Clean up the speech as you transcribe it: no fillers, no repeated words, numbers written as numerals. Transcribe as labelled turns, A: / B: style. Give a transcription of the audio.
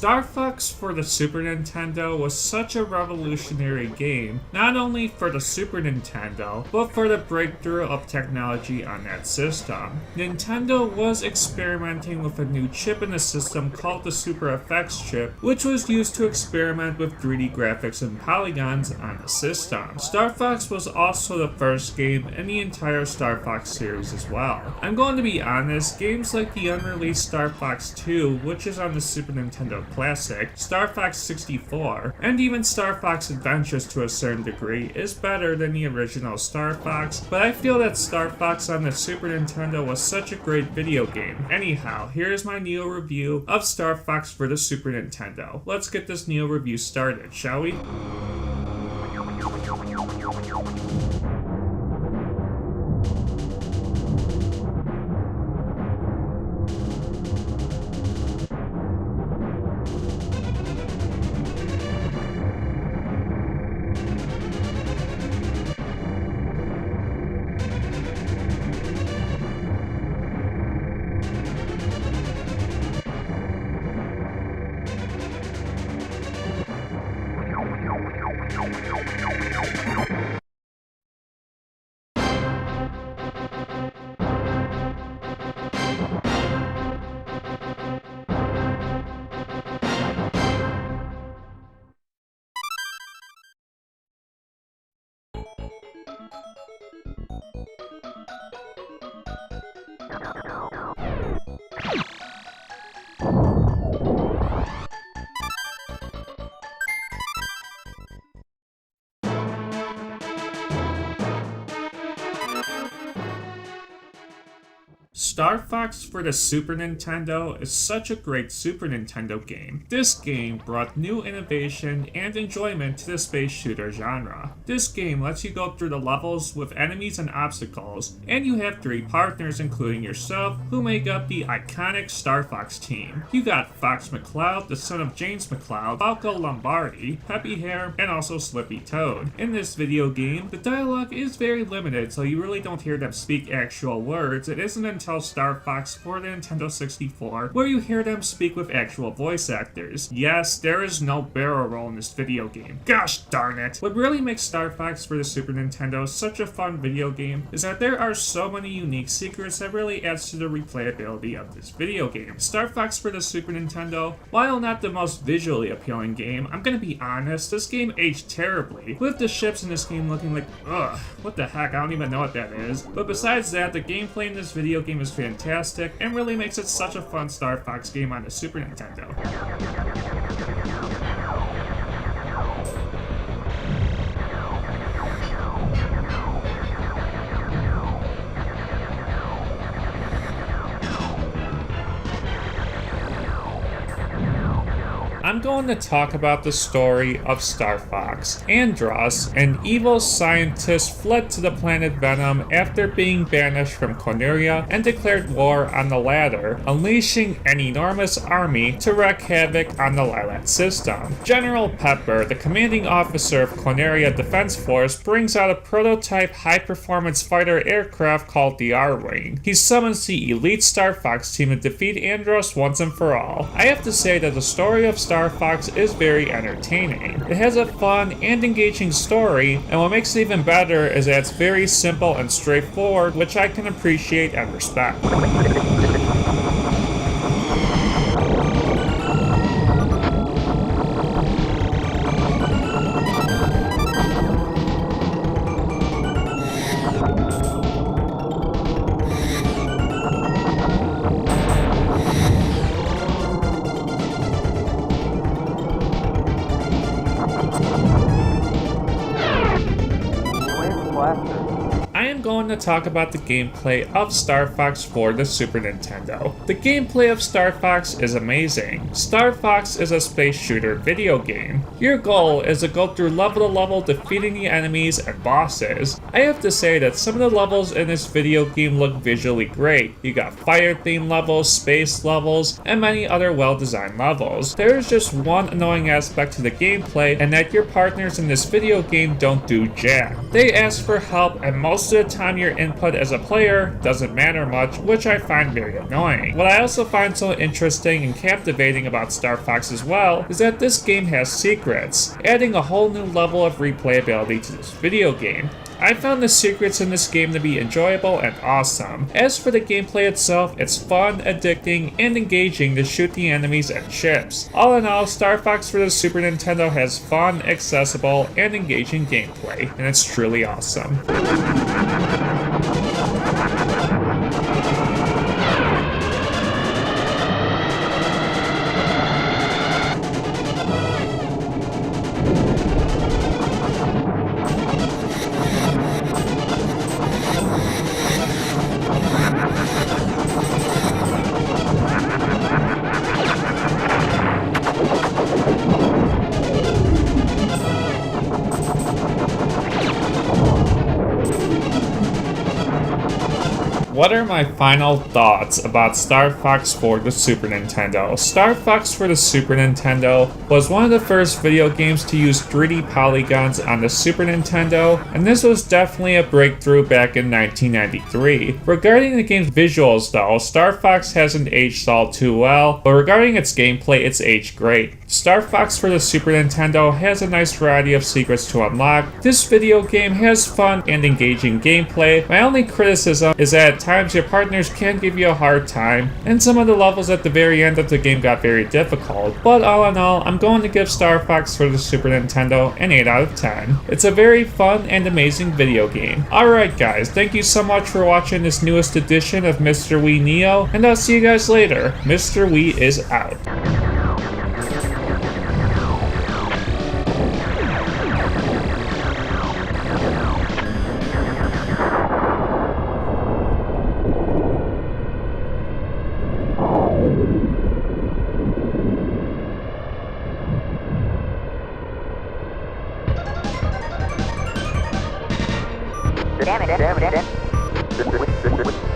A: Star Fox for the Super Nintendo was such a revolutionary game, not only for the Super Nintendo, but for the breakthrough of technology on that system. Nintendo was experimenting with a new chip in the system called the Super FX chip, which was used to experiment with 3D graphics and polygons on the system. Star Fox was also the first game in the entire Star Fox series as well. I'm going to be honest, games like the unreleased Star Fox 2, which is on the Super Nintendo Classic, Star Fox 64, and even Star Fox Adventures to a certain degree is better than the original Star Fox, but I feel that Star Fox on the Super Nintendo was such a great video game. Anyhow, here's my Neo review of Star Fox for the Super Nintendo. Let's get this Neo review started, shall we? Star Fox for the Super Nintendo is such a great Super Nintendo game. This game brought new innovation and enjoyment to the space shooter genre. This game lets you go through the levels with enemies and obstacles, and you have 3 partners including yourself who make up the iconic Star Fox team. You got Fox McCloud, the son of James McCloud, Falco Lombardi, Peppy Hare, and also Slippy Toad. In this video game, the dialogue is very limited, so you really don't hear them speak actual words. It isn't until Star Fox for the Nintendo 64 where you hear them speak with actual voice actors. Yes, there is no barrel roll in this video game. Gosh darn it! What really makes Star Fox for the Super Nintendo such a fun video game is that there are so many unique secrets that really adds to the replayability of this video game. Star Fox for the Super Nintendo, while not the most visually appealing game, I'm gonna be honest, this game aged terribly, with the ships in this game looking like, ugh, what the heck, I don't even know what that is. But besides that, the gameplay in this video game is fantastic and really makes it such a fun Star Fox game on the Super Nintendo. I'm going to talk about the story of Star Fox. Andros, an evil scientist, fled to the planet Venom after being banished from Corneria and declared war on the latter, unleashing an enormous army to wreak havoc on the Lilat system. General Pepper, the commanding officer of Corneria Defense Force, brings out a prototype high-performance fighter aircraft called the R-Wing. He summons the elite Star Fox team to defeat Andros once and for all. I have to say that the story of Star Fox is very entertaining. It has a fun and engaging story, and what makes it even better is that it's very simple and straightforward, which I can appreciate and respect. I am going to talk about the gameplay of Star Fox for the Super Nintendo. The gameplay of Star Fox is amazing. Star Fox is a space shooter video game. Your goal is to go through level to level defeating the enemies and bosses. I have to say that some of the levels in this video game look visually great. You got fire themed levels, space levels, and many other well designed levels. There is just one annoying aspect to the gameplay, and that your partners in this video game don't do jack. They ask for help, and most of the time your input as a player doesn't matter much, which I find very annoying. What I also find so interesting and captivating about Star Fox as well is that this game has secrets, adding a whole new level of replayability to this video game. I found the secrets in this game to be enjoyable and awesome. As for the gameplay itself, it's fun, addicting, and engaging to shoot the enemies and ships. All in all, Star Fox for the Super Nintendo has fun, accessible, and engaging gameplay, and it's truly awesome. What are my final thoughts about Star Fox for the Super Nintendo? Star Fox for the Super Nintendo was one of the first video games to use 3D polygons on the Super Nintendo, and this was definitely a breakthrough back in 1993. Regarding the game's visuals though, Star Fox hasn't aged all too well, but regarding its gameplay, it's aged great. Star Fox for the Super Nintendo has a nice variety of secrets to unlock. This video game has fun and engaging gameplay. My only criticism is that at times your partners can give you a hard time, and some of the levels at the very end of the game got very difficult. But all in all, I'm going to give Star Fox for the Super Nintendo an 8 out of 10. It's a very fun and amazing video game. Alright guys, thank you so much for watching this newest edition of MisterWii Neo, and I'll see you guys later. MisterWii is out.
B: Damn it.